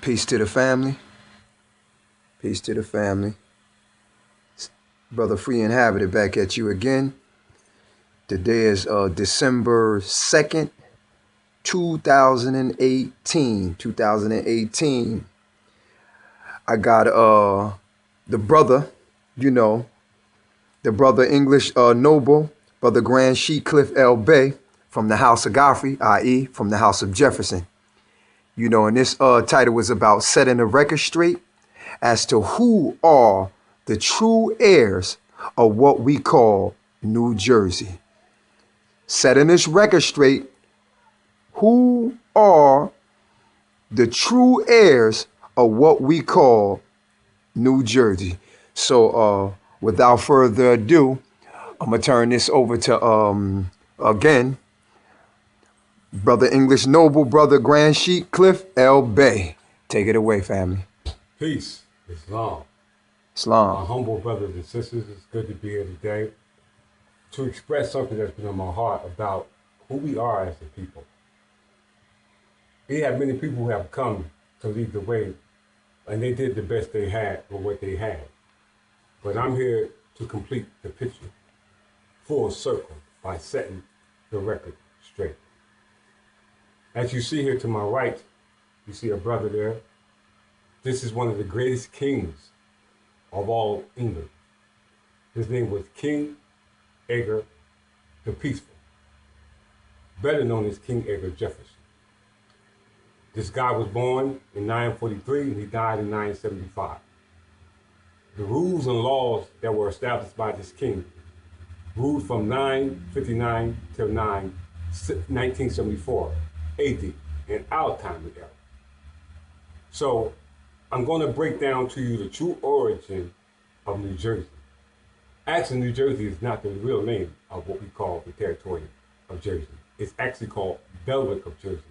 Peace to the family. Peace to the family. Brother Free Inhabited back at you again. Today is December 2nd, 2018. 2018. I got the brother, the brother English noble, Brother Grand Sheik Cliff L. Bay from the house of Geoffrey, i.e. from the house of Jefferson. And this title was about setting the record straight as to who are the true heirs of what we call New Jersey. Setting this record straight, who are the true heirs of what we call New Jersey. So without further ado, I'm going to turn this over to, again, Brother English Noble, Brother Grand Sheik Cliff L. Bay. Take it away, family. Peace. Islam. Islam. My humble brothers and sisters, it's good to be here today to express something that's been on my heart about who we are as a people. We have many people who have come to lead the way, and they did the best they had with what they had. But I'm here to complete the picture, full circle, by setting the record straight. As you see here to my right, you see a brother there. This is one of the greatest kings of all England. His name was King Edgar the Peaceful, better known as King Edgar Jefferson. This guy was born in 943 and he died in 975. The rules and laws that were established by this king ruled from 959 till 1974 AD in our time era. So I'm going to break down to you the true origin of New Jersey. Actually, New Jersey is not the real name of what we call the territory of Jersey. It's actually called Belwick of Jersey,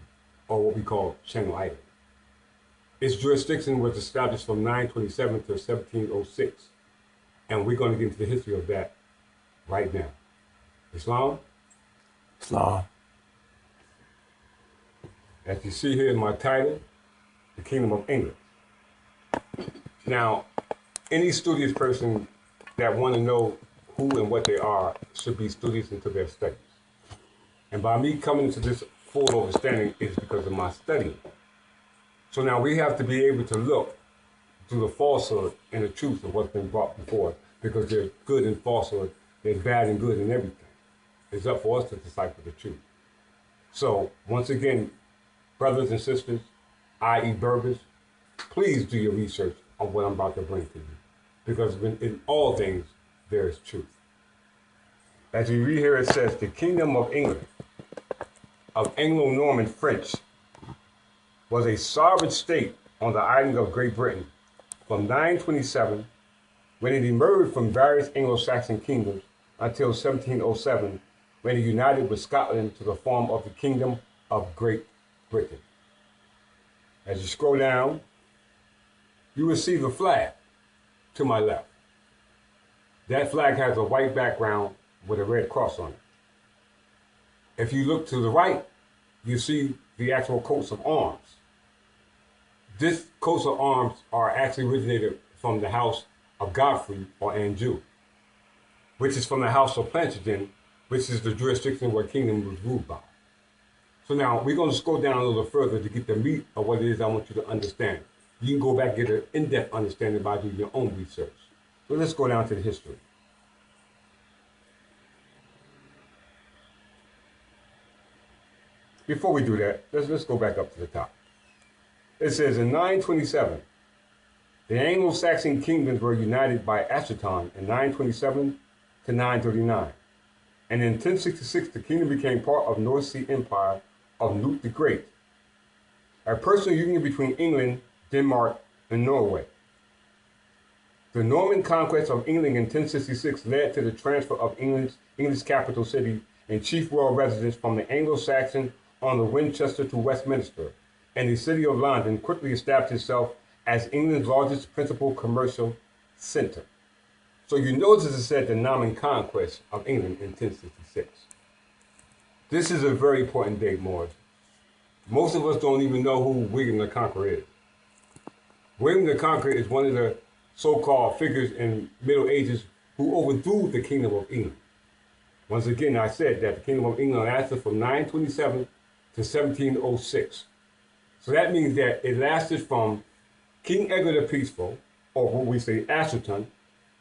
or what we call Channel Island. Its jurisdiction was established from 927 to 1706, and we're going to get into the history of that right now. Islam? Islam. As you see here in my title, the Kingdom of England. Now, any studious person that want to know who and what they are should be studious into their studies. And by me coming into this full understanding is because of my studying. So now we have to be able to look through the falsehood and the truth of what's been brought before us, because there's good and falsehood, there's bad and good in everything. It's up for us to decipher the truth. So once again, brothers and sisters, i.e. Berbers, please do your research on what I'm about to bring to you, because in all things, there is truth. As you read here, it says, the Kingdom of England, of Anglo-Norman French, was a sovereign state on the island of Great Britain from 927, when it emerged from various Anglo Saxon kingdoms, until 1707, when it united with Scotland to the form of the Kingdom of Great Britain. As you scroll down, you will see the flag to my left. That flag has a white background with a red cross on it. If you look to the right, you see the actual coats of arms. This coats of arms are actually originated from the house of Geoffrey or Anjou, which is from the house of Plantagen, which is the jurisdiction where kingdom was ruled by. So now we're going to scroll down a little further to get the meat of what it is I want you to understand. You can go back and get an in-depth understanding by doing your own research. So let's go down to the history. Before we do that, let's go back up to the top. It says in 927, the Anglo Saxon kingdoms were united by Ashton in 927 to 939. And in 1066, the kingdom became part of North Sea Empire of Knut the Great, a personal union between England, Denmark, and Norway. The Norman conquest of England in 1066 led to the transfer of England's capital city and chief royal residence from the Anglo-Saxon on the Winchester to Westminster, and the city of London quickly established itself as England's largest principal commercial center. So you notice it said the Norman conquest of England in 1066. This is a very important date, Morris. Most of us don't even know who William the Conqueror is. William the Conqueror is one of the so-called figures in Middle Ages who overthrew the Kingdom of England. Once again, I said that the Kingdom of England lasted from 927 to 1706. So that means that it lasted from King Edgar the Peaceful, or what we say Asherton.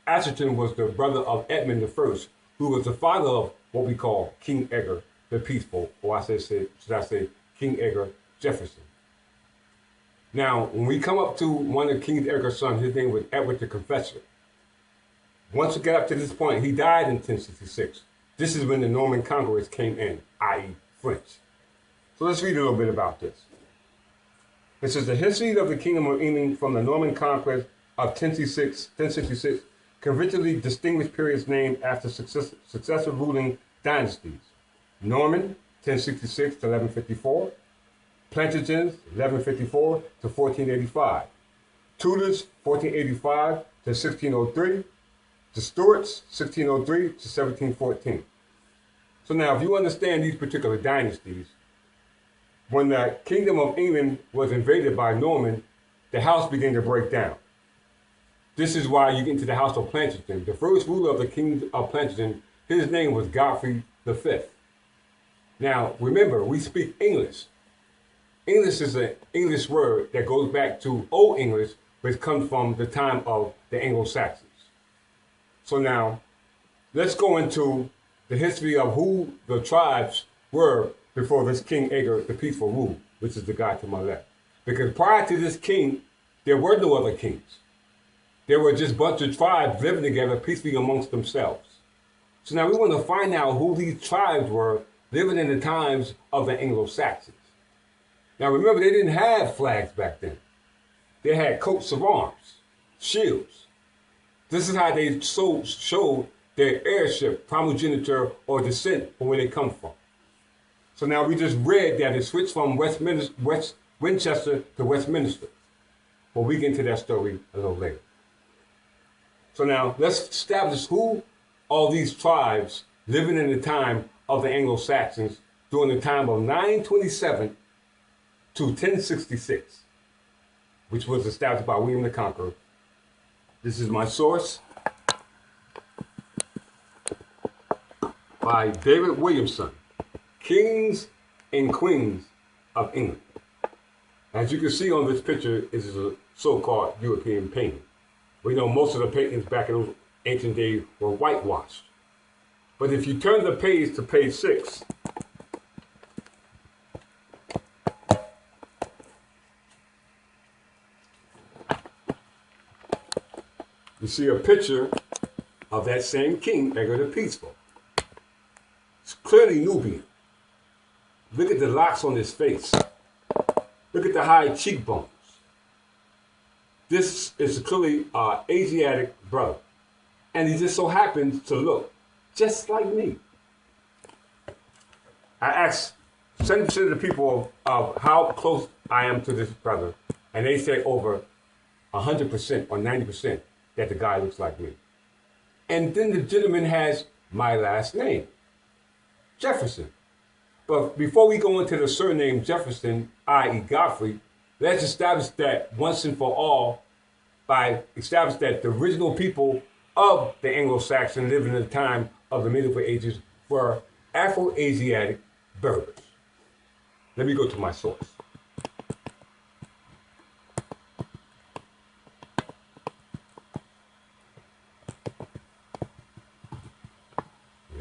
Asherton was the brother of Edmund I, who was the father of what we call King Edgar the Peaceful, or should I say King Edgar Jefferson. Now, when we come up to one of King Edgar's sons, his name was Edward the Confessor. Once we get up to this point, he died in 1066. This is when the Norman conquerors came in, i.e. French. So let's read a little bit about this. This is the history of the Kingdom of England from the Norman conquest of 1066, conventionally distinguished periods named after successive ruling dynasties. Norman, 1066 to 1154. Plantagenets, 1154 to 1485. Tudors, 1485 to 1603. The Stuarts, 1603 to 1714. So now, if you understand these particular dynasties, when the Kingdom of England was invaded by Norman, the house began to break down. This is why you get into the house of Plantagenet. The first ruler of the Kingdom of Plantagenet, his name was Geoffrey V. Now, remember, we speak English. English is an English word that goes back to Old English, which comes from the time of the Anglo Saxons. So now, let's go into the history of who the tribes were before this King Edgar the Peaceful ruled, which is the guy to my left. Because prior to this king, there were no other kings. There were just a bunch of tribes living together peacefully amongst themselves. So now we want to find out who these tribes were living in the times of the Anglo Saxons. Now remember, they didn't have flags back then. They had coats of arms, shields. This is how they showed their heirship, primogeniture, or descent from where they come from. So now we just read that it switched from Winchester to Westminster. But we get into that story a little later. So now let's establish who are these tribes living in the time of the Anglo-Saxons during the time of 927 to 1066, which was established by William the Conqueror. This is my source by David Williamson, Kings and Queens of England. As you can see on this picture, this is a so-called European painting. We know most of the paintings back in those ancient days were whitewashed. But if you turn the page to page 6, you see a picture of that same king, Edgar the Peaceful. It's clearly Nubian. Look at the locks on his face. Look at the high cheekbones. This is clearly an Asiatic brother. And he just so happens to look just like me. I asked 70% of the people of how close I am to this brother, and they say over 100% or 90% that the guy looks like me. And then the gentleman has my last name, Jefferson. But before we go into the surname Jefferson, i.e. Godfrey, let's establish that once and for all by establishing that the original people of the Anglo-Saxon living in the time of the medieval ages were Afro-Asiatic Berbers. Let me go to my source.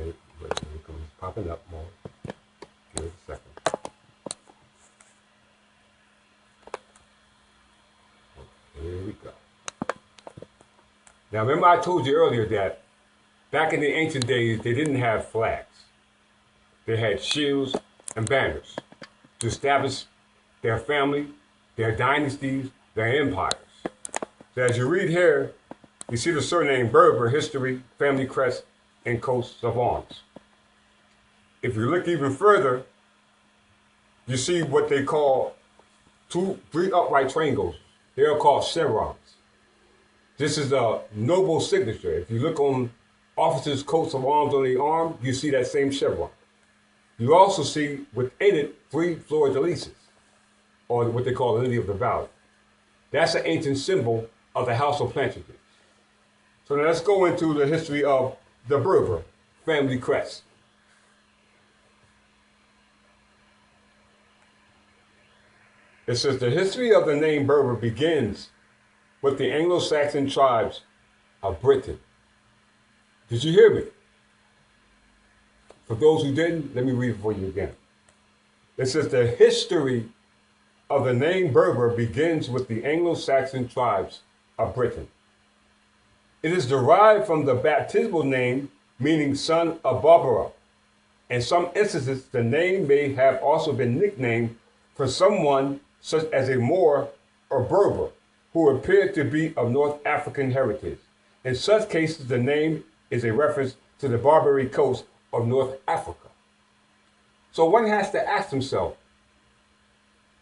It's popping up more. Give it a second. Here we go. Now remember I told you earlier that back in the ancient days they didn't have flags. They had shields and banners to establish their family, their dynasties, their empires. So as you read here, you see the surname Berber, history, family crest, and coats of arms. If you look even further, you see what they call three upright triangles. They are called chevrons. This is a noble signature. If you look on officers' coats of arms on the arm, you see that same chevron. You also see within it 3 fleur de lises, or what they call the lily of the valley. That's an ancient symbol of the House of Plantagenet. So now let's go into the history of the Berber family crest. It says the history of the name Berber begins with the Anglo Saxon tribes of Britain. Did you hear me? For those who didn't, let me read it for you again. It says the history of the name Berber begins with the Anglo Saxon tribes of Britain. It is derived from the baptismal name meaning son of Barbara. In some instances, the name may have also been nicknamed for someone such as a Moor or Berber who appeared to be of North African heritage. In such cases, the name is a reference to the Barbary coast of North Africa. So one has to ask himself,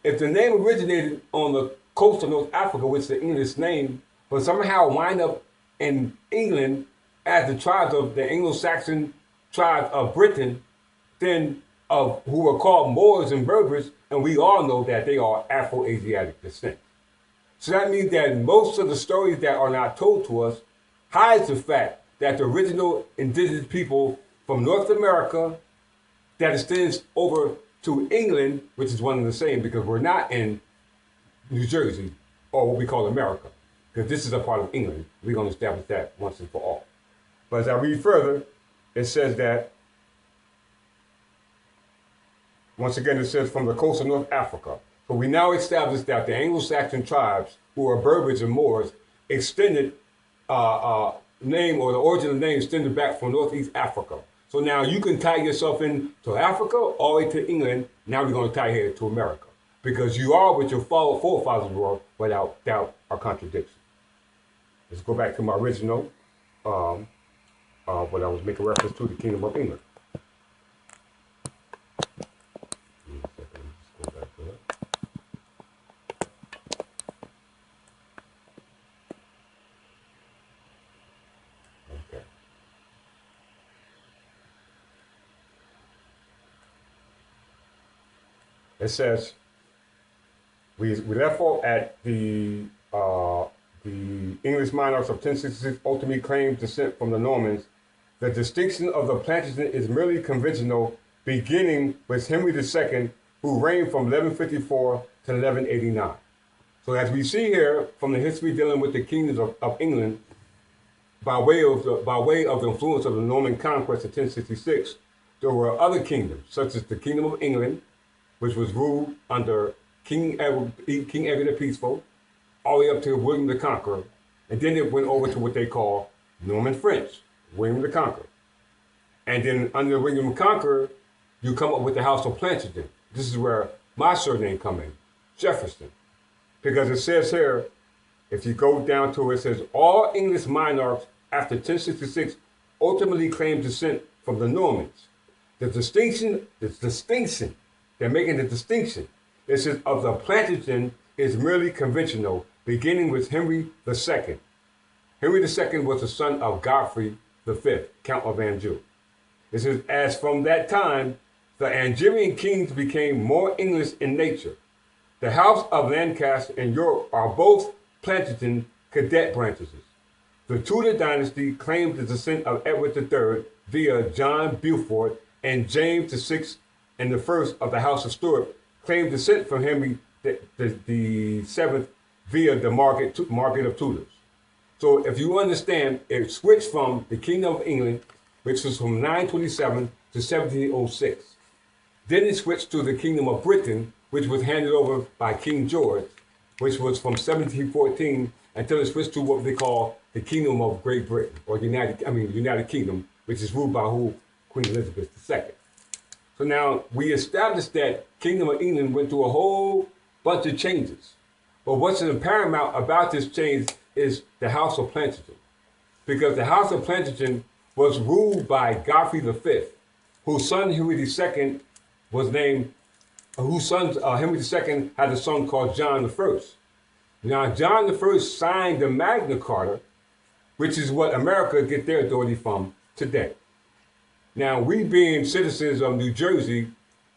if the name originated on the coast of North Africa, which is the English name, but somehow wind up in England as the tribes of the Anglo-Saxon tribes of Britain, then of who were called Moors and Berbers, and we all know that they are Afro-Asiatic descent. So that means that most of the stories that are not told to us hides the fact that the original indigenous people from North America that extends over to England, which is one and the same because we're not in New Jersey or what we call America, because this is a part of England. We're going to establish that once and for all. But as I read further, it says that, once again, it says from the coast of North Africa. But we now establish that the Anglo-Saxon tribes, who are Berbers and Moors, extended name or the origin of the name extended back from Northeast Africa. So now you can tie yourself into Africa all the way to England. Now we're going to tie here to America because you are what your forefathers were without doubt or contradiction. Let's go back to my original, what I was making reference to, the Kingdom of England. It says, we left off at the English monarchs of 1066 ultimately claimed descent from the Normans. The distinction of the Plantagenet is merely conventional, beginning with Henry II, who reigned from 1154 to 1189. So as we see here from the history dealing with the kingdoms of England, by way of the influence of the Norman conquest of 1066, there were other kingdoms, such as the Kingdom of England, which was ruled under King Edward the Peaceful, all the way up to William the Conqueror. And then it went over to what they call Norman French, William the Conqueror. And then under William the Conqueror, you come up with the House of Plantagenet. This is where my surname comes in, Jefferson. Because it says here, if you go down to it, it says, all English monarchs after 1066 ultimately claimed descent from the Normans. The distinction, they're making the distinction. It says of the Plantagenet is merely conventional, beginning with Henry II. Henry II was the son of Geoffrey V, Count of Anjou. It says, as from that time, the Angevin kings became more English in nature. The House of Lancaster and York are both Plantagenet cadet branches. The Tudor dynasty claimed the descent of Edward III via John Beaufort, and James VI and the first of the House of Stuart claimed descent from Henry the Seventh via the Market of Tudors. So if you understand, it switched from the Kingdom of England, which was from 927 to 1706. Then it switched to the Kingdom of Britain, which was handed over by King George, which was from 1714 until it switched to what they call the Kingdom of Great Britain, or United Kingdom, which is ruled by Queen Elizabeth II. So now we established that Kingdom of England went through a whole bunch of changes. But what's paramount about this change is the House of Plantagenet. Because the House of Plantagenet was ruled by Geoffrey V, whose son Henry II was named, Henry II had a son called John I. Now John I signed the Magna Carta, which is what America get their authority from today. Now, we being citizens of New Jersey,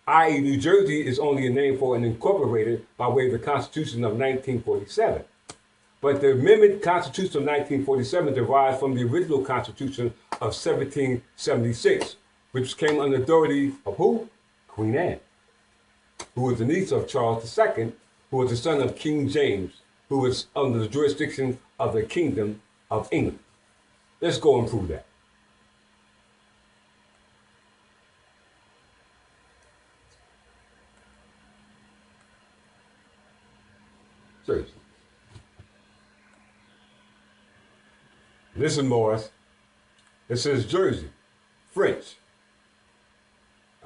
i.e. New Jersey is only a name for an incorporated by way of the Constitution of 1947. But the Amendment Constitution of 1947 derives from the original Constitution of 1776, which came under authority of who? Queen Anne, who was the niece of Charles II, who was the son of King James, who was under the jurisdiction of the Kingdom of England. Let's go and prove that. Seriously. Listen, Morris. It says Jersey, French.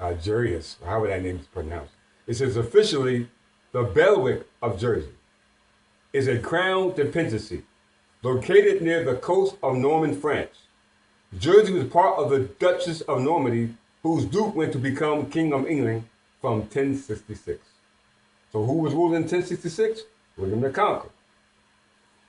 Jurius, however that name is pronounced. It says officially the bailiwick of Jersey is a crown dependency located near the coast of Norman France. Jersey was part of the Duchess of Normandy, whose duke went to become King of England from 1066. So who was ruling in 1066? William the Conqueror.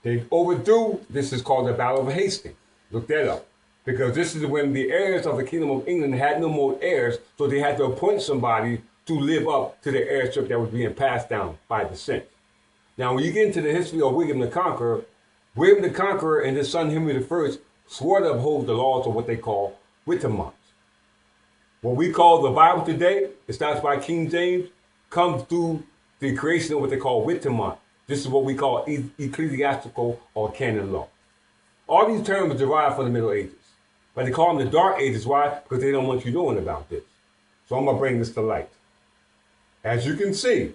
They overdue, this is called the Battle of Hastings. Look that up. Because this is when the heirs of the Kingdom of England had no more heirs, so they had to appoint somebody to live up to the heirship that was being passed down by descent. Now, when you get into the history of William the Conqueror and his son Henry I swore to uphold the laws of what they call Wittemont. What we call the Bible today, it starts by King James, comes through the creation of what they call Wittemont. This is what we call ecclesiastical or canon law. All these terms derive from the Middle Ages. But they call them the Dark Ages. Why? Because they don't want you knowing about this. So I'm going to bring this to light. As you can see,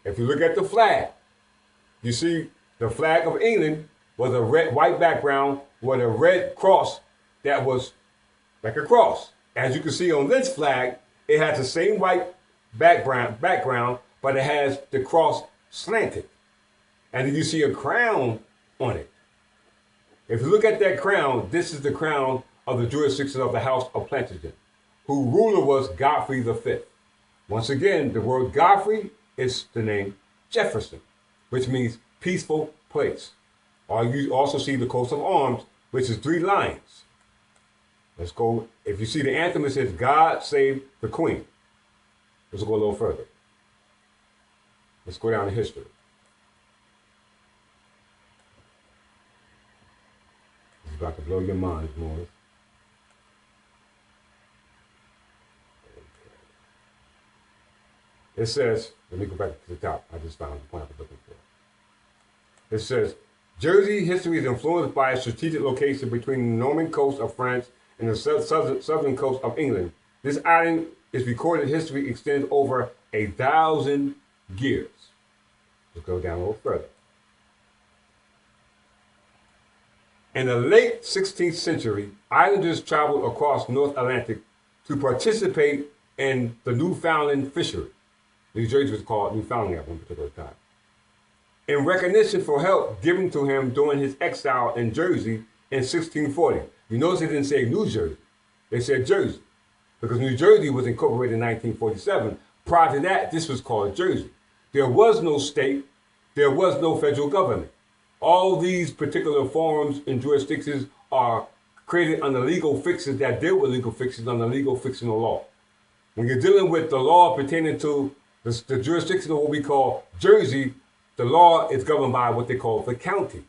if you look at the flag, you see the flag of England was a white background with a red cross that was like a cross. As you can see on this flag, it has the same white background, but it has the cross slanted. And then you see a crown on it. If you look at that crown, this is the crown of the jurisdiction of the House of Plantagenet, whose ruler was Geoffrey V. Once again, the word Geoffrey is the name Jefferson, which means peaceful place. Or you also see the coat of arms, which is 3 lions. Let's go. If you see the anthem, it says, God save the Queen. Let's go a little further. Let's go down to history. It's about to blow your minds, Morris. It says, let me go back to the top. I just found the point I was looking for. It says, Jersey history is influenced by a strategic location between the Norman coast of France and the southern coast of England. This island is recorded history extends over 1,000 years. Let's go down a little further. In the late 16th century, islanders traveled across North Atlantic to participate in the Newfoundland fishery. New Jersey was called Newfoundland at one particular time. In recognition for help given to him during his exile in Jersey in 1640. You notice they didn't say New Jersey. They said Jersey. Because New Jersey was incorporated in 1947. Prior to that, this was called Jersey. There was no state. There was no federal government. All these particular forms and jurisdictions are created under legal fixes that deal with legal fixes under legal fictional law. When you're dealing with the law pertaining to the jurisdiction of what we call Jersey, the law is governed by what they call the county.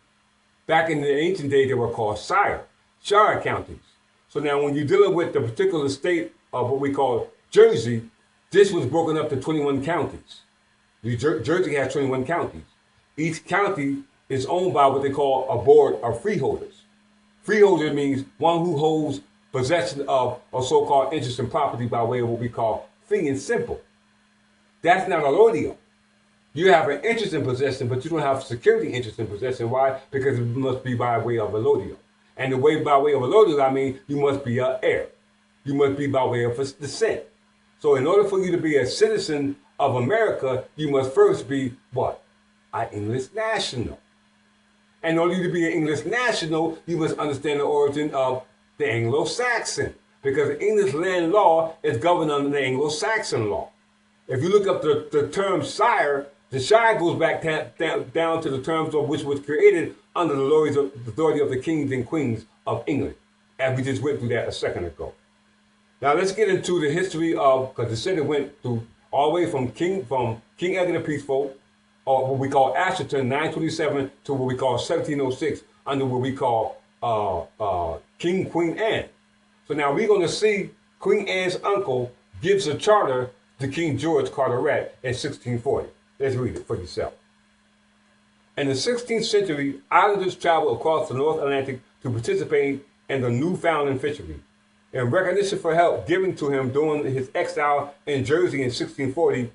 Back in the ancient days, they were called shire counties. So now when you're dealing with the particular state of what we call Jersey, this was broken up to 21 counties. Jersey has 21 counties. Each county is owned by what they call a board of freeholders. Freeholder means one who holds possession of a so-called interest in property by way of what we call fee and simple. That's not allodial. You have an interest in possession, but you don't have security interest in possession. Why? Because it must be by way of allodial. And the way by way of allodial, I mean, you must be an heir. You must be by way of descent. So in order for you to be a citizen of America, you must first be what? An English national. And in order to be an English national, you must understand the origin of the Anglo Saxon. Because English land law is governed under the Anglo Saxon law. If you look up the term shire, the shire goes back down to the terms of which was created under the authority of the kings and queens of England. And we just went through that a second ago. Now let's get into the history of, because the city went through all the way from King Edward the Peaceful or what we call Asherton, 927 to what we call 1706, under what we call Queen Anne. So now we're going to see Queen Anne's uncle gives a charter to King George Carteret in 1640. Let's read it for yourself. In the 16th century, islanders traveled across the North Atlantic to participate in the Newfoundland fishery. In recognition for help given to him during his exile in Jersey in 1640,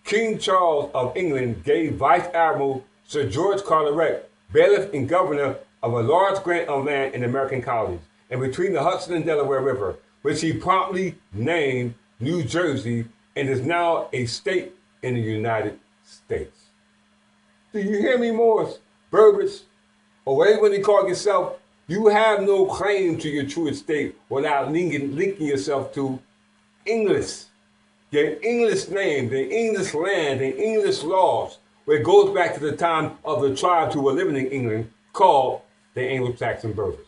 King Charles of England gave Vice Admiral Sir George Carteret bailiff and governor of a large grant of land in American colonies and between the Hudson and Delaware River, which he promptly named New Jersey and is now a state in the United States. Do you hear me, Moors, Berbers, or whatever you call yourself? You have no claim to your true estate without linking yourself to English. The English name, the English land, the English laws, where it goes back to the time of the tribes who were living in England called the Anglo Saxon Berbers.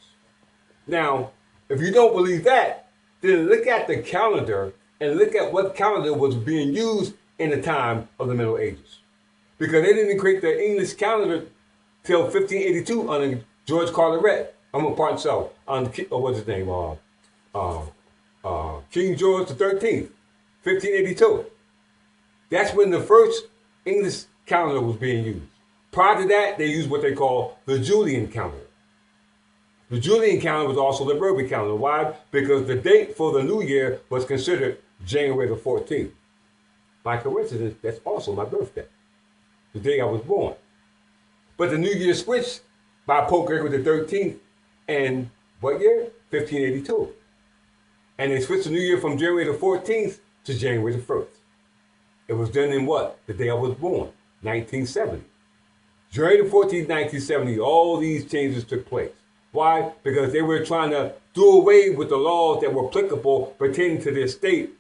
Now, if you don't believe that, then look at the calendar and look at what calendar was being used in the time of the Middle Ages. Because they didn't create the English calendar till 1582 under George Carteret. What's his name? King George XIII, 1582. That's when the first English calendar was being used. Prior to that, they used what they call the Julian calendar. The Julian calendar was also the Berber calendar. Why? Because the date for the new year was considered January the 14th. By coincidence, that's also my birthday, the day I was born. But the new year switched by Pope Gregory XIII in what year? 1582. And they switched the new year from January the 14th to January the 1st. It was done in what? The day I was born, 1970. January the 14th, 1970, all these changes took place. Why? Because they were trying to do away with the laws that were applicable pertaining to their state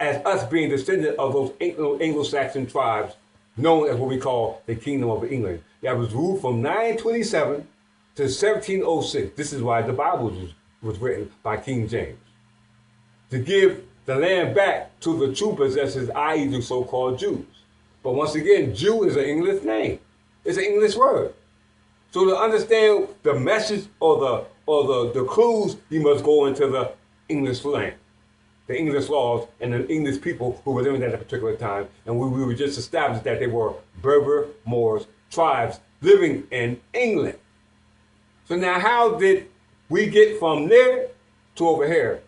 as us being descendant of those Anglo Saxon tribes known as what we call the Kingdom of England. That was ruled from 927 to 1706. This is why the Bible was written by King James. To give the land back to the true possessors, i.e. the so-called Jews. But once again, Jew is an English name. It's an English word. So to understand the message or the clues, you must go into the English land, the English laws, and the English people who were living at a particular time. And we were just established that they were Berber, Moors, tribes living in England. So now how did we get from there to over here?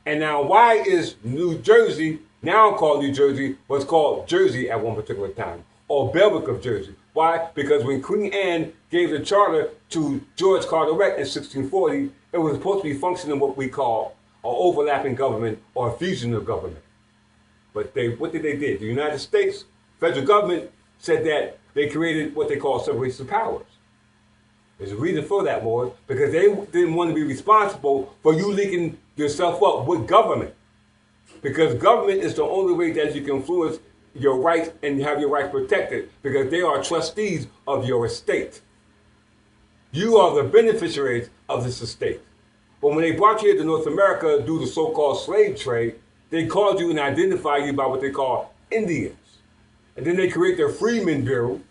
And now why is New Jersey, now called New Jersey, was called Jersey at one particular time, or Belvic of Jersey? Why? Because when Queen Anne gave the charter to George Carteret in 1640, it was supposed to be functioning what we call an overlapping government or a fusion of government. But what did they do? The United States federal government said that they created what they call separation of powers. There's a reason for that, Moors, because they didn't want to be responsible for you linking yourself up with government. Because government is the only way that you can influence your rights and have your rights protected, because they are trustees of your estate. You are the beneficiaries of this estate. But when they brought you to North America due to the so-called slave trade, they called you and identified you by what they call Indians. And then they create their Freedmen Bureau.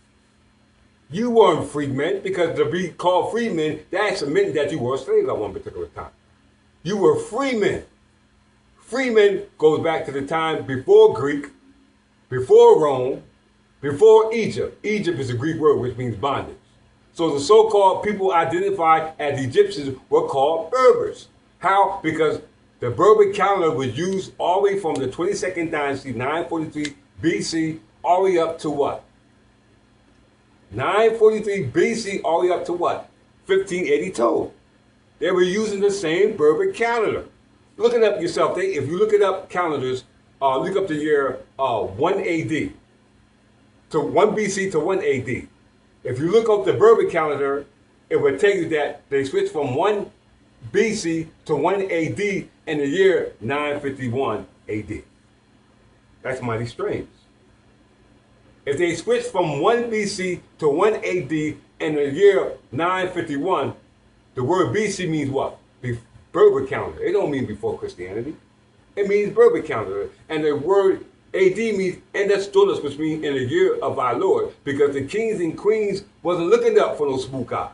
You weren't freedmen, because to be called freedmen, that actually meant that you were a slave at one particular time. You were freemen. Freemen goes back to the time before Greek, before Rome, before Egypt. Egypt is a Greek word which means bondage. So the so-called people identified as Egyptians were called Berbers. How? Because the Berber calendar was used all the way from the 22nd dynasty, 943 BC, all the way up to what? 943 BC, all the way up to what? 1582. They were using the same Berber calendar. Look it up yourself. If you look it up calendars, look up the year 1 AD to 1 BC to 1 AD. If you look up the Berber calendar, it would tell you that they switched from 1 BC to 1 AD in the year 951 AD. That's mighty strange. If they switched from 1 BC to 1 AD in the year 951, the word BC means what? Berber calendar. It don't mean before Christianity. It means Berber calendar. And the word AD means Endes Stolas, which means in the year of our Lord, because the kings and queens wasn't looking up for no spook eye.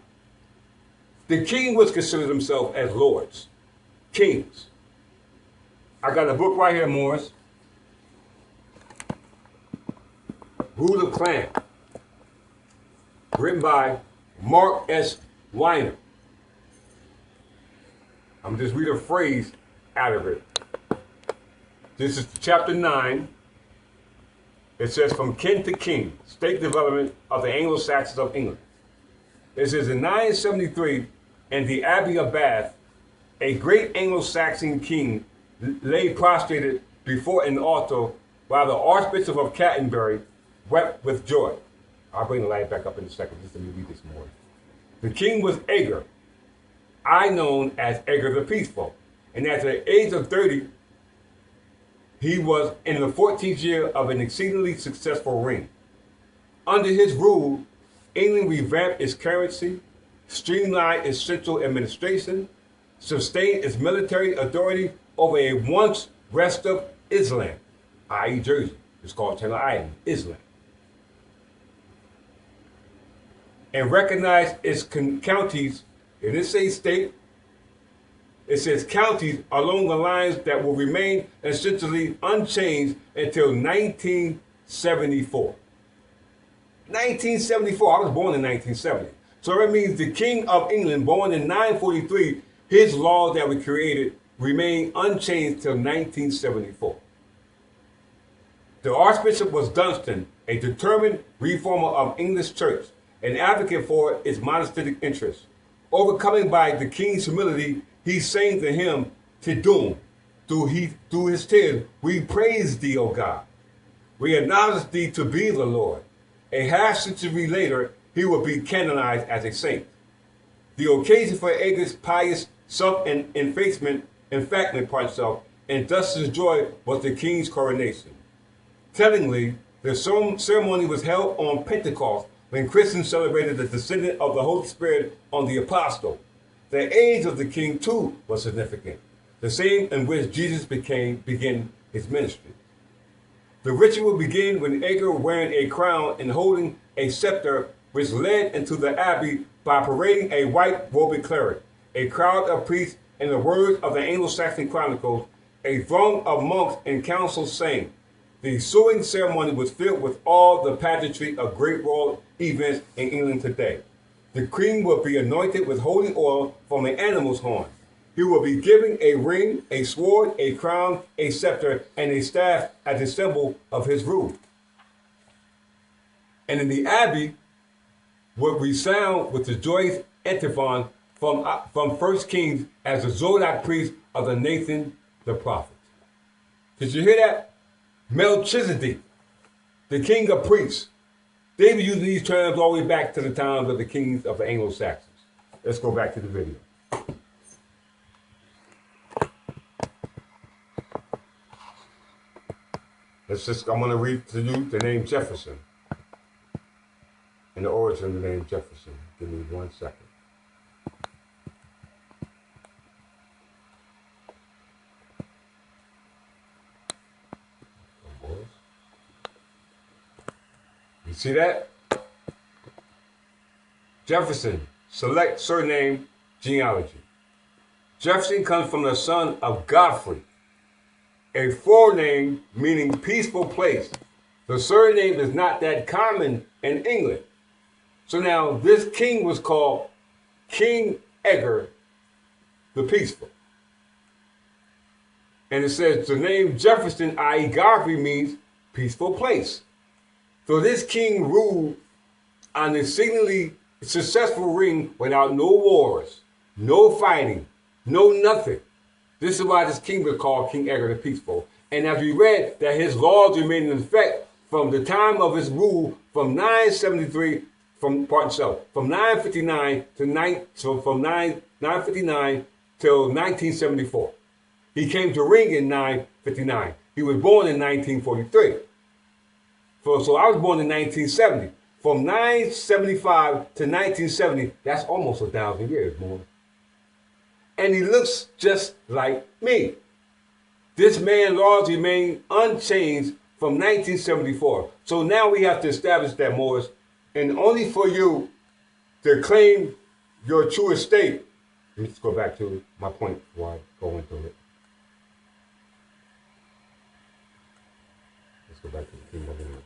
The king was considered himself as lords, kings. I got a book right here, Morris. Rule of Clan, written by Mark S. Weiner. I'm just read a phrase out of it. This is chapter 9. It says, from king to king, state development of the Anglo Saxons of England. It says, in 973, in the Abbey of Bath, a great Anglo Saxon king lay prostrated before an altar while the Archbishop of Canterbury wept with joy. I'll bring the light back up in a second, just let me read this more. The king was Edgar, I known as Edgar the Peaceful, and at the age of 30, he was in the 14th year of an exceedingly successful reign. Under his rule, England revamped its currency, streamlined its central administration, sustained its military authority over a once rest of Islam, i.e. Jersey. It's called Channel Island, Islam. And recognized its counties, it didn't say state, it says counties along the lines that will remain essentially unchanged until 1974. 1974, I was born in 1970. So that means the King of England, born in 943, his laws that were created remained unchanged till 1974. The Archbishop was Dunstan, a determined reformer of English church, an advocate for its monastic interests. Overcoming by the king's humility, he sang the hymn, Te Deum. Through his tears, we praise thee, O God. We acknowledge thee to be the Lord. A half century later, he will be canonized as a saint. The occasion for Edgar's pious self-effacement, and Dustin's joy was the king's coronation. Tellingly, the ceremony was held on Pentecost when Christians celebrated the descendant of the Holy Spirit on the apostle. The age of the king, too, was significant, the same in which Jesus began his ministry. The ritual began when Edgar, wearing a crown and holding a scepter, was led into the abbey by parading a white-robed cleric, a crowd of priests, in the words of the Anglo Saxon Chronicles, a throng of monks and councils sang. The ensuing ceremony was filled with all the pageantry of great royal events in England today. The king will be anointed with holy oil from an animal's horn. He will be given a ring, a sword, a crown, a scepter, and a staff as a symbol of his rule. And in the abbey would resound with the joyous antiphon from 1 Kings as the Zodok priest of the Nathan the prophet. Did you hear that? Melchizedek, the king of priests. They were using these terms all the way back to the times of the kings of the Anglo Saxons. Let's go back to the video. I'm going to read to you the name Jefferson and the origin of the name Jefferson. Give me 1 second. You see that? Jefferson, select surname, genealogy. Jefferson comes from the son of Geoffrey, a forename meaning peaceful place. The surname is not that common in England. So now this king was called King Edgar the Peaceful. And it says the name Jefferson, i.e. Geoffrey, means peaceful place. So this king ruled an exceedingly successful reign without no wars, no fighting, no nothing. This is why this king was called King Edgar the Peaceful. And as we read that his laws remained in effect from the time of his rule from 973, from 959 to 959 till 1974. He came to reign in 959. He was born in 1943. So I was born in 1970. From 975 to 1970, that's almost 1,000 years, more. And he looks just like me. This man's laws remain unchanged from 1974. So now we have to establish that, Moors, and only for you to claim your true estate. Let me just go back to my point before I go into it. Let's go back to the Kingdom of England.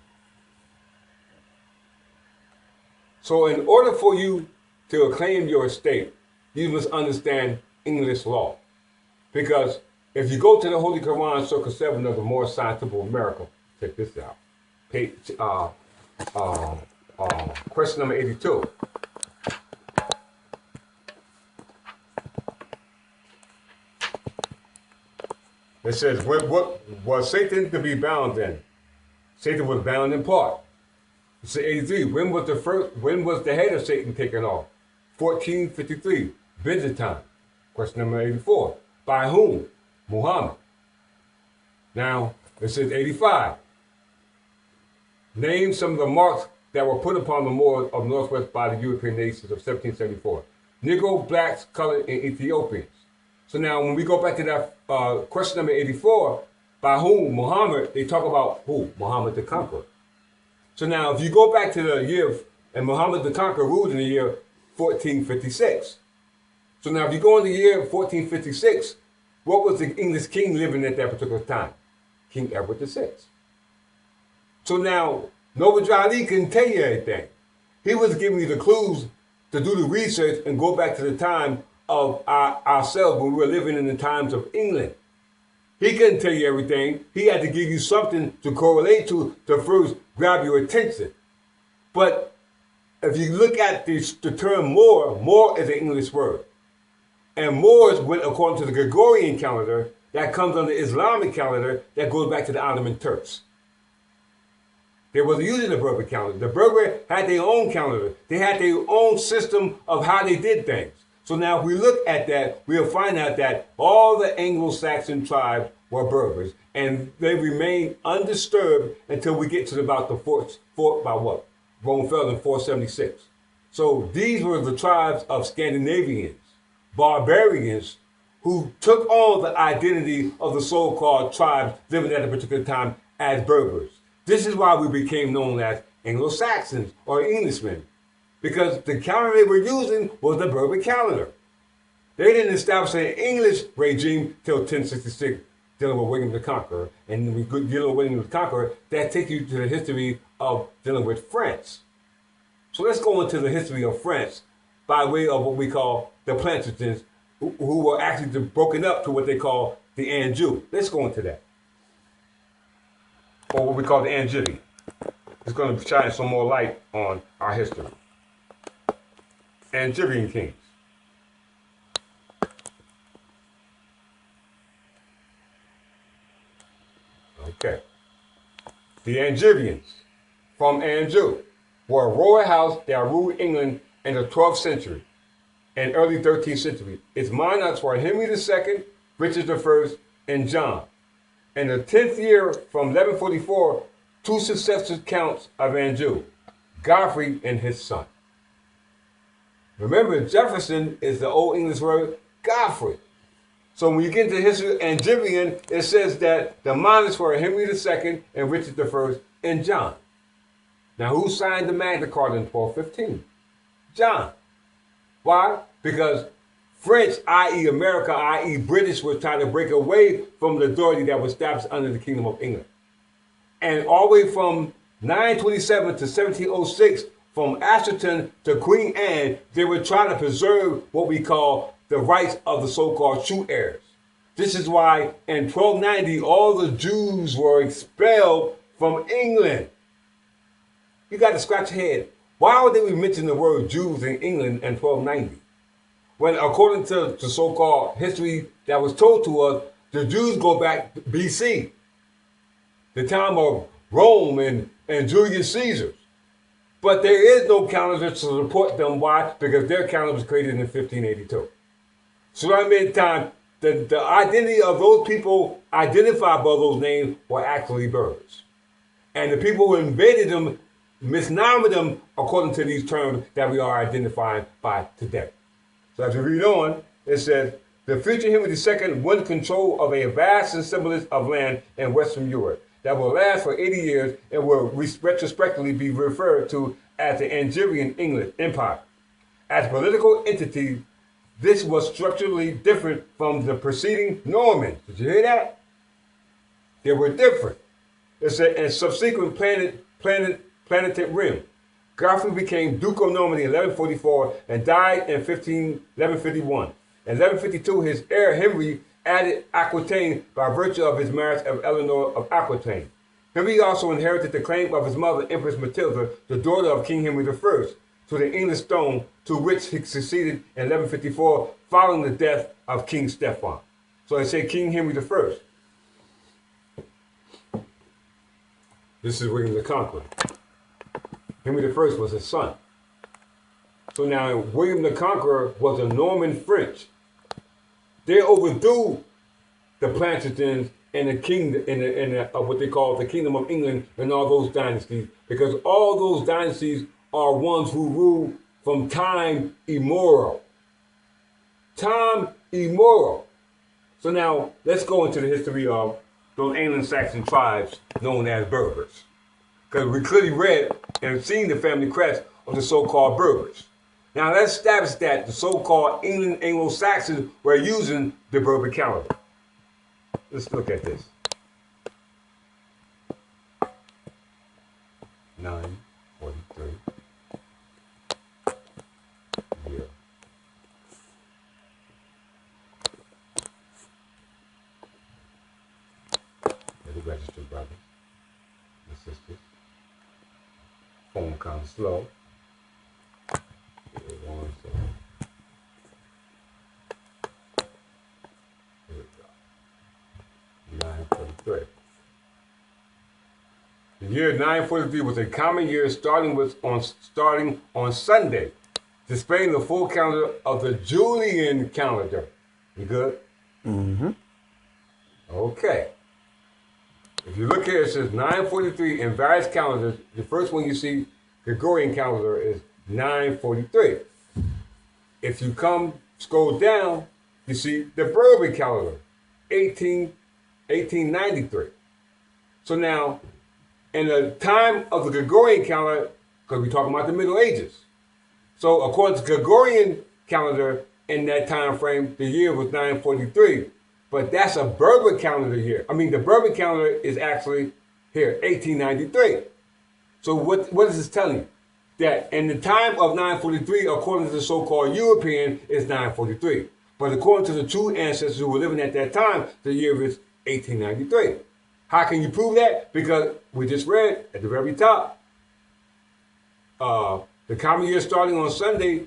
So in order for you to claim your estate, you must understand English law. Because if you go to the Holy Quran, Circle 7 of the Moorish Science Temple of America, check this out. Page, question number 82. It says, what was Satan to be bound in? Satan was bound in part. It says 83. When was the head of Satan taken off? 1453. Byzantine. Question number 84. By whom? Muhammad. Now, it says 85. Name some of the marks that were put upon the Moors of Northwest by the European nations of 1774. Negro, blacks, colored, and Ethiopians. So now when we go back to that question number 84, by whom? Muhammad, they talk about who? Muhammad the Conqueror. So now if you go back to the year, and Muhammad the Conqueror ruled in the year 1456. So now if you go in the year 1456, what was the English king living at that particular time? King Edward VI. So now, Noble Ali couldn't tell you anything. He was giving you the clues to do the research and go back to the time of ourselves when we were living in the times of England. He couldn't tell you everything. He had to give you something to correlate to first grab your attention. But if you look at the term Moor is an English word. And Moors went according to the Gregorian calendar that comes on the Islamic calendar that goes back to the Ottoman Turks. They wasn't using the Berber calendar. The Berber had their own calendar. They had their own system of how they did things. So now if we look at that, we'll find out that all the Anglo Saxon tribes were Berbers, and they remained undisturbed until we get to about the fort by what? Rome fell in 476. So these were the tribes of Scandinavians, barbarians, who took on the identity of the so-called tribes living at a particular time as Berbers. This is why we became known as Anglo Saxons or Englishmen, because the calendar they were using was the Berber calendar. They didn't establish an English regime till 1066, dealing with William the Conqueror. And we dealing with William the Conqueror, that takes you to the history of dealing with France. So let's go into the history of France by way of what we call the Plantagenets, who were actually broken up to what they call the Anjou. Let's go into that. Or what we call the Angili. It's going to shine some more light on our history. Angevin kings. Okay. The Angevins from Anjou were a royal house that ruled England in the 12th century and early 13th century. Its monarchs were Henry II, Richard I, and John. In the 10th year from 1144, two successive counts of Anjou, Geoffrey and his son. Remember, Jefferson is the Old English word Geoffrey. So when you get into history of Angevin, it says that the monarchs were Henry II and Richard I and John. Now, who signed the Magna Carta in 1215? John. Why? Because French, i.e. America, i.e. British, was trying to break away from the authority that was established under the Kingdom of England. And all the way from 927 to 1706, from Ashton to Queen Anne, they were trying to preserve what we call the rights of the so-called true heirs. This is why in 1290, all the Jews were expelled from England. You got to scratch your head. Why would they mention the word Jews in England in 1290? When according to so-called history that was told to us, the Jews go back to BC, the time of Rome and Julius Caesar. But there is no calendar to support them. Why? Because their calendar was created in 1582. So that made time, the identity of those people identified by those names were actually Berbers. And the people who invaded them misnomered them according to these terms that we are identifying by today. So as we read on, it says, the future Henry II won control of a vast assemblage of land in Western Europe. that will last for 80 years and will retrospectively be referred to as the Angevin English Empire. As a political entity, this was structurally different from the preceding Normans. Did you hear that? They were different. It's a subsequent planetary rim. Geoffrey became Duke of Normandy in 1144 and died in 1151. In 1152, his heir Henry added Aquitaine by virtue of his marriage of Eleanor of Aquitaine. Henry also inherited the claim of his mother, Empress Matilda, the daughter of King Henry I, to the English throne, to which he succeeded in 1154 following the death of King Stephen. So they say King Henry I. This is William the Conqueror. Henry I was his son. So now William the Conqueror was a Norman French. They overthrew the Plantagenets and the kingdom, what they call the Kingdom of England and all those dynasties, because all those dynasties are ones who rule from time immemorial. Time immemorial. So now let's go into the history of those Anglo Saxon tribes known as Berbers. Because we clearly read and seen the family crest of the so-called Berbers. Now let's establish that the so-called Anglo Saxons were using the Berber calendar. Let's look at this. 943. Yeah. Let it register, brothers and sisters. Phone kind of slow. Here we go. 943. The year 943 was a common year starting on Sunday, displaying the full calendar of the Julian calendar. You good? Mm-hmm. Okay. If you look here, it says 943 in various calendars. The first one you see, Gregorian calendar, is 943. If you scroll down, you see the Berber calendar, 1893. So now, in the time of the Gregorian calendar, because we're talking about the Middle Ages. So according to Gregorian calendar, in that time frame, the year was 943. But that's a Berber calendar here. I mean, the Berber calendar is actually here, 1893. So what is this telling you? That in the time of 943, according to the so-called European, is 943. But according to the true ancestors who were living at that time, the year is 1893. How can you prove that? Because we just read at the very top, the common year starting on Sunday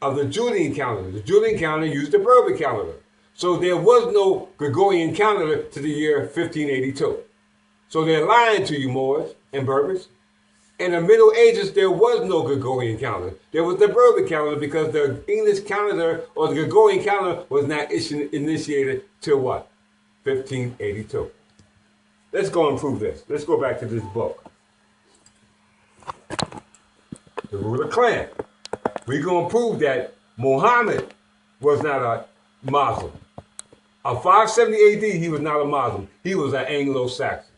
of the Julian calendar. The Julian calendar used the Berber calendar. So there was no Gregorian calendar to the year 1582. So they're lying to you, Moors and Berbers. In the Middle Ages, there was no Gregorian calendar. There was the Berber calendar because the English calendar or the Gregorian calendar was not initiated till what? 1582. Let's go and prove this. Let's go back to this book. The Ruler Clan. We're going to prove that Muhammad was not a Muslim. Of 570 AD, he was not a Muslim. He was an Anglo Saxon.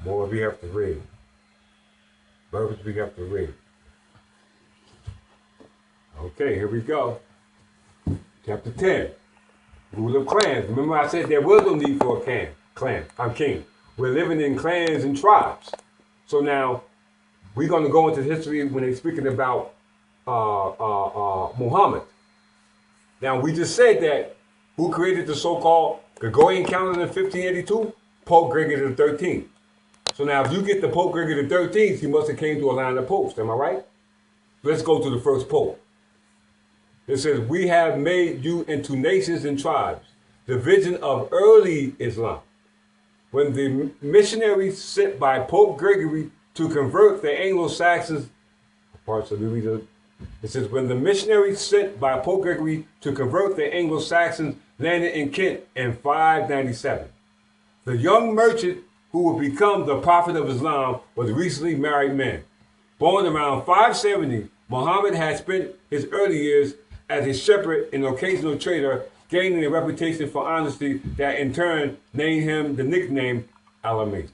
More we have to read. Berbers we have to read. Okay, here we go. Chapter 10. Rule of clans. Remember I said there was no need for a clan. I'm king. We're living in clans and tribes. So now, we're going to go into history when they're speaking about Muhammad. Now, we just said that who created the so-called Gregorian calendar in 1582? Pope Gregory XIII. So now, if you get the Pope Gregory XIII, he must have came to a line of popes. Am I right? Let's go to the first pope. It says, we have made you into nations and tribes, the vision of early Islam. When the missionaries sent by Pope Gregory to convert the Anglo-Saxons, it says, when the missionaries sent by Pope Gregory to convert the Anglo-Saxons landed in Kent in 597. The young merchant who would become the prophet of Islam was a recently married man. Born around 570, Muhammad had spent his early years as a shepherd and occasional trader, gaining a reputation for honesty that in turn named him the nickname Alameda.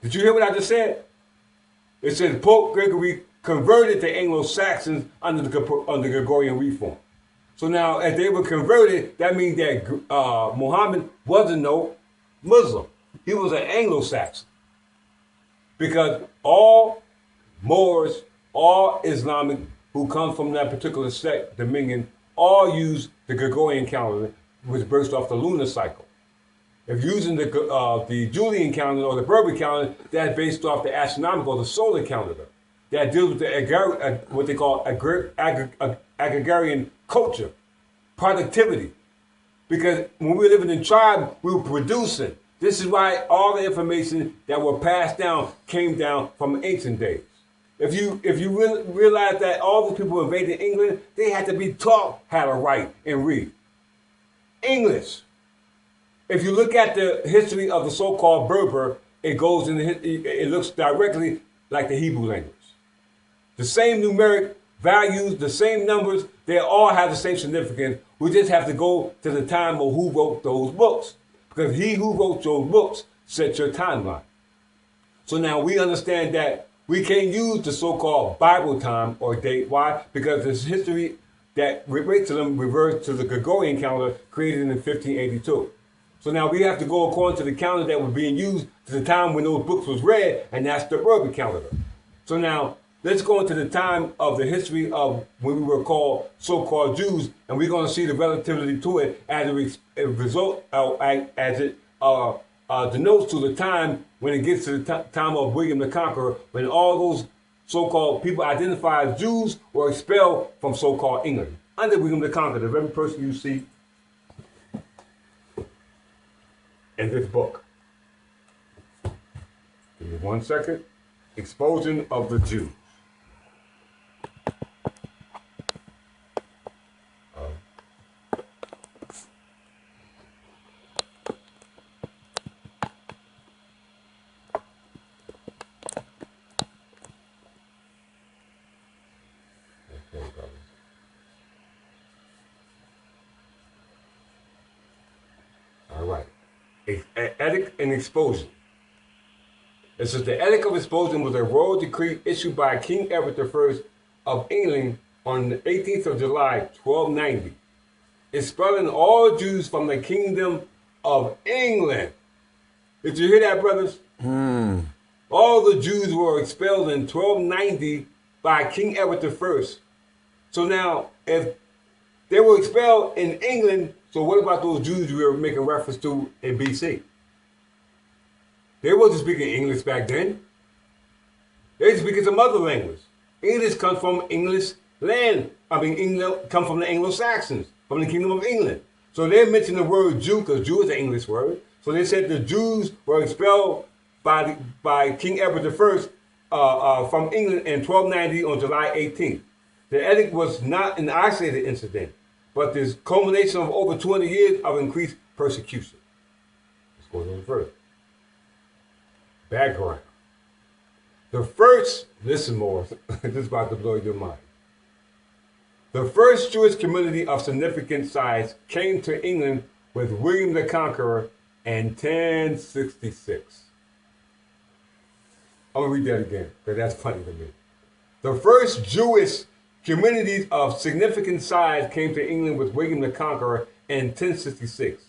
Did you hear what I just said? It says Pope Gregory converted the Anglo Saxons under the Gregorian reform. So now, as they were converted, that means that Muhammad wasn't no Muslim. He was an Anglo Saxon. Because all Moors, all Islamic who come from that particular sect, dominion, all use the Gregorian calendar, which burst off the lunar cycle. If using the Julian calendar or the Berber calendar, that's based off the astronomical, the solar calendar. That deals with the what they call agrarian culture, productivity. Because when we were living in tribe, we were producing. This is why all the information that were passed down came down from ancient days. If you realize that all the people who invaded England, they had to be taught how to write and read English. If you look at the history of the so-called Berber, it looks directly like the Hebrew language. The same numeric values, the same numbers, they all have the same significance. We just have to go to the time of who wrote those books. Because he who wrote those books set your timeline. So now we understand that we can't use the so-called Bible time or date. Why? Because this history that relates to them reverts to the Gregorian calendar created in 1582. So now we have to go according to the calendar that was being used to the time when those books was read, and that's the Berber calendar. So now let's go into the time of the history of when we were called so-called Jews, and we're going to see the relativity to it as a result, as it denotes to the time when it gets to the time of William the Conqueror, when all those so-called people identified as Jews were expelled from so-called England under William the Conqueror, the very person you see in this book. Give me 1 second. Expulsion of the Jews. All right. Edict and expulsion. It says the Edict of Expulsion was a royal decree issued by King Edward I of England on the 18th of July, 1290, expelling all Jews from the Kingdom of England. Did you hear that, brothers? All the Jews were expelled in 1290 by King Edward I. So now, if they were expelled in England, so what about those Jews we were making reference to in BC? They wasn't speaking English back then. They were speaking some other language. English comes from English land. England come from the Anglo Saxons, from the Kingdom of England. So they mentioned the word Jew, because Jew is an English word. So they said the Jews were expelled by King Edward I from England in 1290 on July 18th. The edict was not an isolated incident, but this culmination of over 200 years of increased persecution. Let's go a little further. Background. The first, listen more, this is about to blow your mind. The first Jewish community of significant size came to England with William the Conqueror in 1066. I'm going to read that again, because that's funny to me. The first Jewish communities of significant size came to England with William the Conqueror in 1066.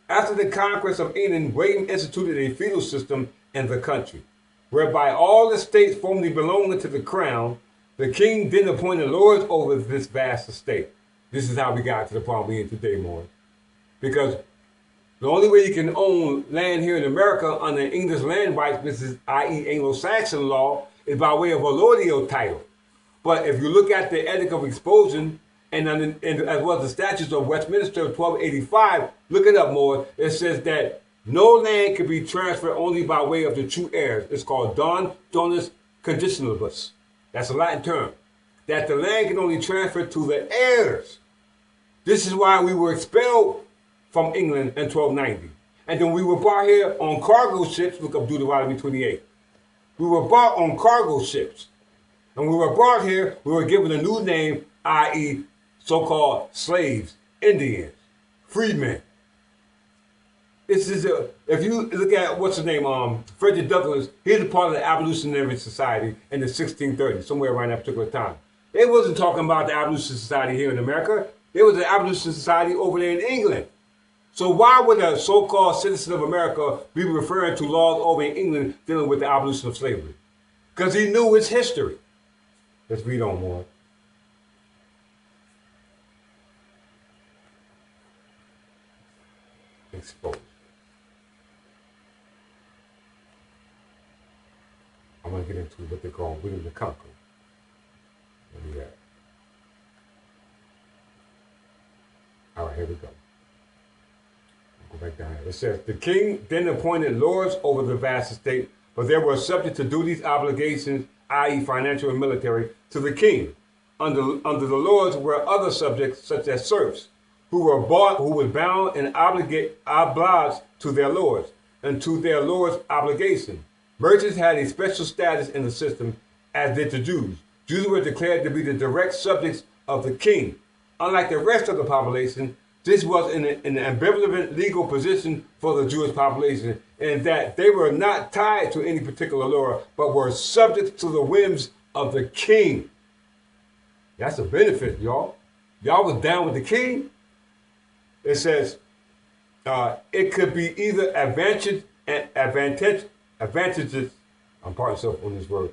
After the conquest of England, William instituted a feudal system in the country, whereby all the states formerly belonging to the crown, the king then appointed lords over this vast estate. This is how we got to the problem we're in today, more. Because the only way you can own land here in America under English land rights, this is i.e. Anglo Saxon law, is by way of allodial title. But if you look at the Edict of Expulsion, and as well as the Statutes of Westminster of 1285, look it up more, it says that no land can be transferred only by way of the true heirs. It's called don donus conditionalibus. That's a Latin term. That the land can only transfer to the heirs. This is why we were expelled from England in 1290. And then we were brought here on cargo ships. Look up Deuteronomy 28. We were brought on cargo ships. And we were brought here, we were given a new name, i.e. so-called slaves, Indians, freedmen. This is if you look at what's his name, Frederick Douglass, he's a part of the Abolitionary Society in the 1630s, somewhere around that particular time. They wasn't talking about the Abolitionary Society here in America. There was the Abolitionary Society over there in England. So why would a so-called citizen of America be referring to laws over in England dealing with the abolition of slavery? Because he knew its history. Let's read on more. Exposed. I'm going to get into what they call William the Conqueror. Let me get. All right, here we go. Go back down here. It says, the king then appointed lords over the vast estate, but they were subject to duties, obligations, i.e. financial and military, to the king. Under the lords were other subjects, such as serfs, who were bound and obliged to their lords, and to their lords' obligation. Merchants had a special status in the system, as did the Jews. Jews were declared to be the direct subjects of the king. Unlike the rest of the population, this was an ambivalent legal position for the Jewish population, in that they were not tied to any particular law, but were subject to the whims of the king. That's a benefit, y'all. Y'all was down with the king. It says it could be either advantages. I'm pardon myself on this word.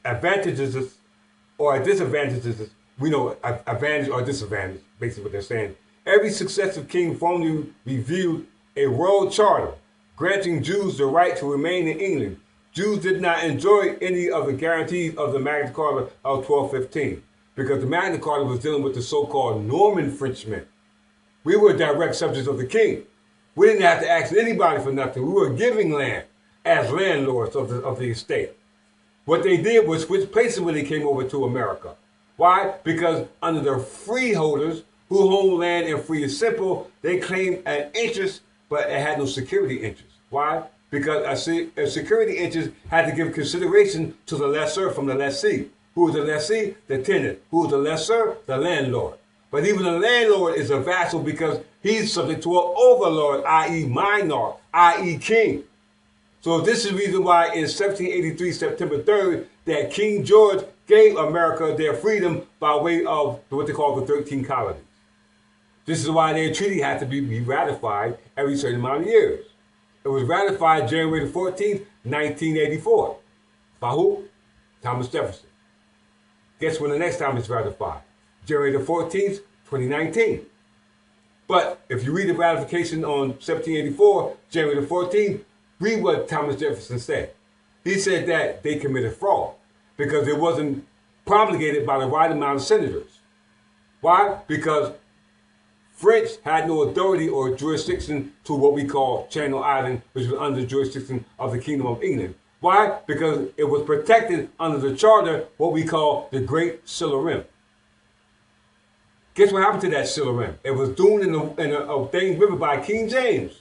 Advantages or disadvantages. We know advantage or disadvantage, basically what they're saying. Every successive king formally reviewed a royal charter, granting Jews the right to remain in England. Jews did not enjoy any of the guarantees of the Magna Carta of 1215, because the Magna Carta was dealing with the so-called Norman Frenchmen. We were direct subjects of the king. We didn't have to ask anybody for nothing. We were giving land as landlords of the estate. What they did was switch places when they came over to America. Why? Because under the freeholders, who own land and free and simple, they claimed an interest, but it had no security interest. Why? Because a security interest had to give consideration to the lessor from the lessee. Who is the lessee? The tenant. Who is the lessor? The landlord. But even the landlord is a vassal because he's subject to an overlord, i.e. monarch, i.e. king. So this is the reason why in 1783, September 3rd, that King George gave America their freedom by way of what they call the 13 colonies. This is why their treaty had to be ratified every certain amount of years. It was ratified January the 14th, 1984. By who? Thomas Jefferson. Guess when the next time it's ratified? January the 14th, 2019. But if you read the ratification on 1784, January the 14th, read what Thomas Jefferson said. He said that they committed fraud because it wasn't promulgated by the right amount of senators. Why? Because French had no authority or jurisdiction to what we call Channel Island, which was under the jurisdiction of the Kingdom of England. Why? Because it was protected under the charter, what we call the Great Silurium. Guess what happened to that Silurium? It was doomed in a Thames River by King James.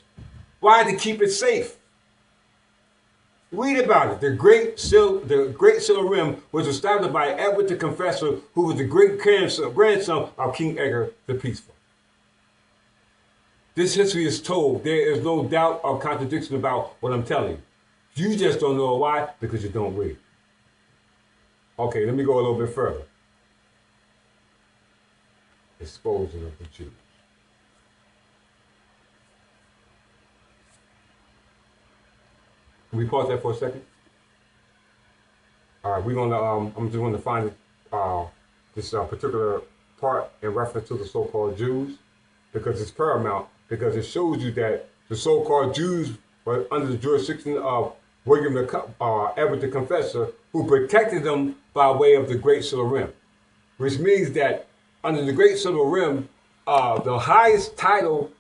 Why? To keep it safe. Read about it. The Great Silurium was established by Edward the Confessor, who was the great grandson of King Edgar the Peaceful. This history is told. There is no doubt or contradiction about what I'm telling you. You just don't know why, because you don't read. Okay, let me go a little bit further. Exposing of the Jews. Can we pause that for a second? All right, we're gonna. I'm just going to find this particular part in reference to the so-called Jews, because it's paramount. Because it shows you that the so-called Jews were under the jurisdiction of Edward the Confessor, who protected them by way of the Great Silurium, which means that under the Great Silurium, the highest title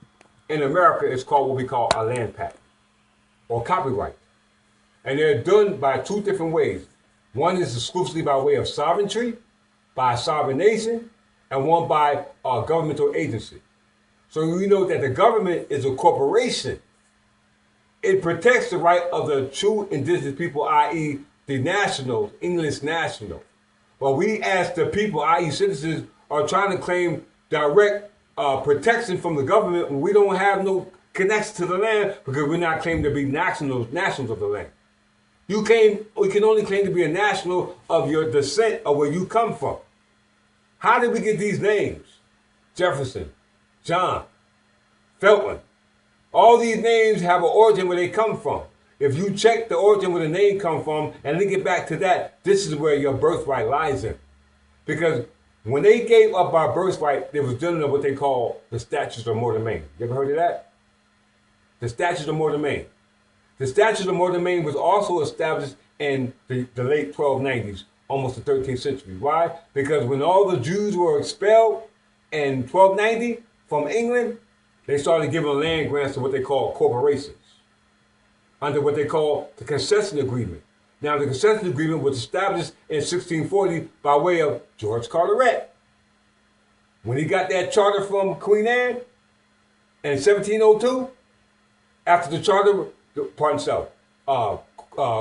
in America is called what we call a land patent or copyright. And they're done by two different ways. One is exclusively by way of sovereignty, by a sovereign nation, and one by a governmental agency. So we know that the government is a corporation. It protects the right of the true indigenous people, i.e. the nationals, English nationals. But we ask the people, i.e. citizens, are trying to claim direct protection from the government when we don't have no connection to the land because we're not claiming to be nationals of the land. We can only claim to be a national of your descent or where you come from. How did we get these names? Jefferson, John, Felton. All these names have an origin where they come from. If you check the origin where the name come from and link it back to that, this is where your birthright lies in. Because when they gave up our birthright, they was dealing with what they call the statutes of mortmain. You ever heard of that? The statutes of mortmain. The statutes of mortmain was also established in the late 1290s, almost the 13th century. Why? Because when all the Jews were expelled in 1290 from England, they started giving land grants to what they call corporations under what they call the concession agreement. Now, the concession agreement was established in 1640 by way of George Carteret. When he got that charter from Queen Anne in 1702, after the charter,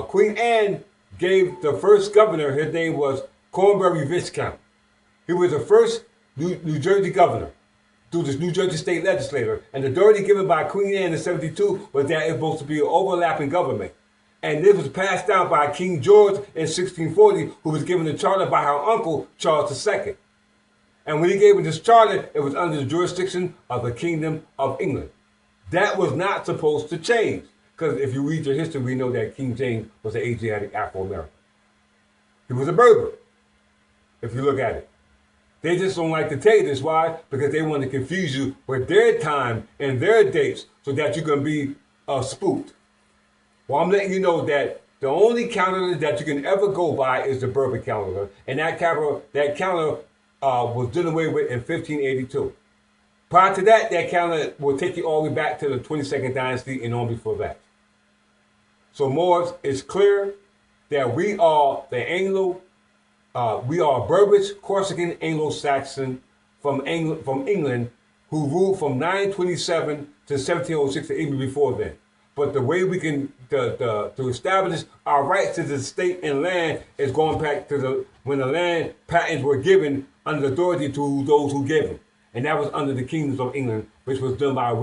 Queen Anne gave the first governor, his name was Cornbury Viscount. He was the first New Jersey governor through this New Jersey state legislature. And the authority given by Queen Anne in 72 was that it was supposed to be an overlapping government. And this was passed down by King George in 1640, who was given the charter by her uncle, Charles II. And when he gave him this charter, it was under the jurisdiction of the Kingdom of England. That was not supposed to change. Because if you read your history, we know that King James was an Asiatic Afro-American. He was a Berber, if you look at it. They just don't like to tell you this. Why? Because they want to confuse you with their time and their dates so that you can be spooked. Well, I'm letting you know that the only calendar that you can ever go by is the Berber calendar. And that calendar was done away with in 1582. Prior to that, that calendar will take you all the way back to the 22nd dynasty and on before that. So Moors, it's clear that we are Berbers, Corsican, Anglo Saxon from England who ruled from 927 to 1706 or even before then. But the way we can to establish our rights to the state and land is going back to when the land patents were given under authority to those who gave them. And that was under the kingdoms of England, which was done by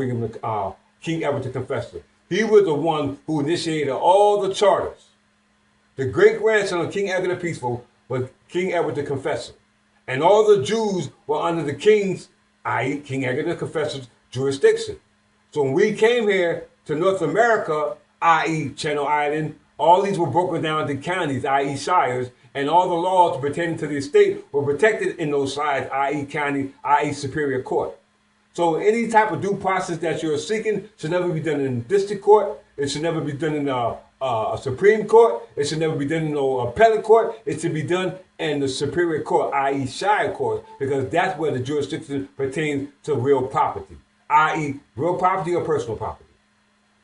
King Edward the Confessor. He was the one who initiated all the charters. The great-grandson of King Edward the Peaceful was King Edward the Confessor. And all the Jews were under the king's, i.e. King Edward the Confessor's jurisdiction. So when we came here to North America, i.e. Channel Island, all these were broken down into counties, i.e. shires, and all the laws pertaining to the estate were protected in those shires, i.e. county, i.e. superior court. So any type of due process that you're seeking should never be done in district court. It should never be done in a Supreme Court. It should never be done in no appellate court. It should be done in the superior court, i.e. shire court, because that's where the jurisdiction pertains to real property, i.e. real property or personal property.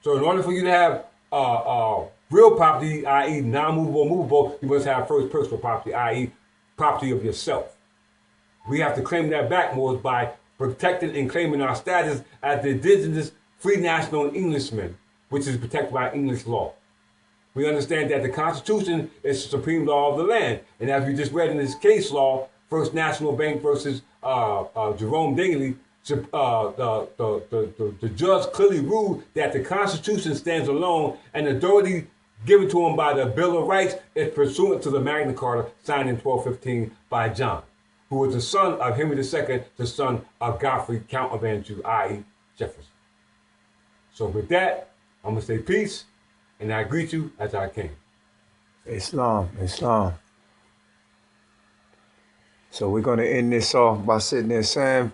So in order for you to have real property, i.e. non-movable, movable, you must have first personal property, i.e. property of yourself. We have to claim that back more by protecting and claiming our status as the indigenous free national Englishmen, which is protected by English law. We understand that the Constitution is the supreme law of the land. And as we just read in this case law, First National Bank versus Jerome Daly, the judge clearly ruled that the Constitution stands alone and authority given to him by the Bill of Rights is pursuant to the Magna Carta signed in 1215 by John, who was the son of Henry II, the son of Geoffrey, Count of Anjou, i.e. Jefferson. So with that, I'm going to say peace, and I greet you as I came. Islam, Islam. So we're going to end this off by sitting there saying,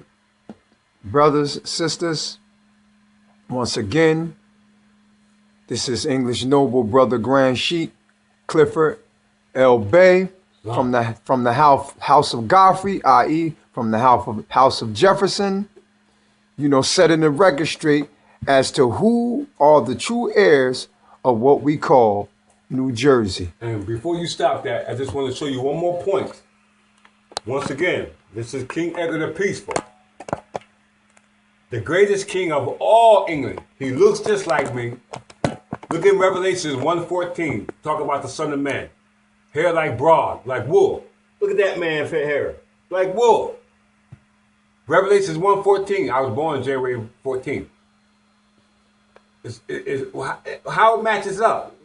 brothers, sisters, once again, this is English noble brother Grand Sheik Clifford L. Bay from the house of Geoffrey, i.e. from the house of Jefferson, setting the record straight as to who are the true heirs of what we call New Jersey. And before you stop that, I just want to show you one more point. Once again, this is King Edward the Peaceful, the greatest king of all England. He looks just like me. Look in Revelations 1:14. Talk about the Son of Man. Hair like broad, like wool. Look at that man, fair hair. Like wool. Revelations 1:14. I was born January 14th. How it matches up.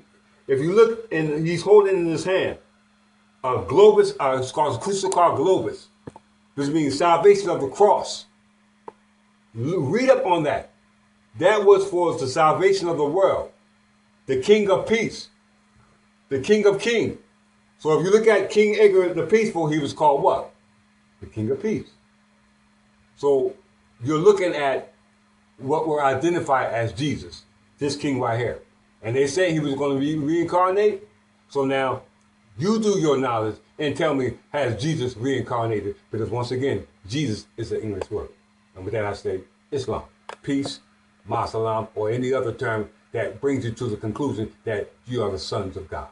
If you look, and he's holding in his hand a globus, it's called a crucified globus. This means salvation of the cross. Read up on that. That was for the salvation of the world. The King of Peace. The King of Kings. So if you look at King Edgar the Peaceful, he was called what? The King of Peace. So you're looking at what were identified as Jesus, this king right here. And they say he was going to be reincarnate. So now you do your knowledge and tell me, has Jesus reincarnated? Because once again, Jesus is an English word. And with that I say Islam, peace, ma salam, or any other term that brings you to the conclusion that you are the sons of God.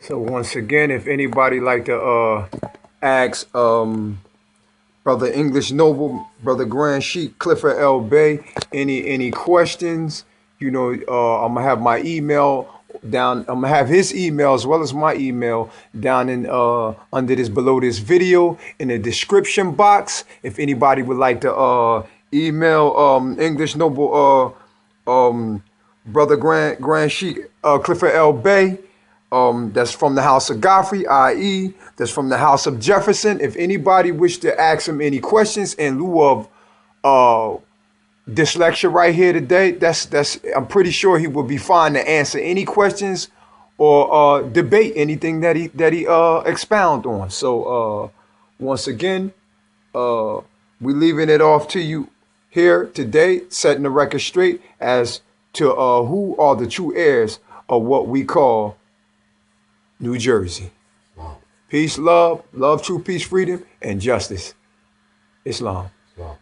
So once again, if anybody like to ask Brother English Noble, Brother Grand Sheik, Clifford L. Bay, any questions, I'm gonna have my email down. I'm gonna have his email as well as my email down in under this, below this video, in the description box. If anybody would like to email English Noble, Brother Grand Sheik, Clifford L. Bay, that's from the house of Geoffrey, i.e., that's from the house of Jefferson. If anybody wish to ask him any questions in lieu of this lecture right here today, that's I'm pretty sure he will be fine to answer any questions or debate anything that he expound on. So once again, we leaving it off to you here today, setting the record straight as to who are the true heirs of what we call New Jersey. Wow. Peace, love, truth, peace, freedom, and justice. Islam. Wow.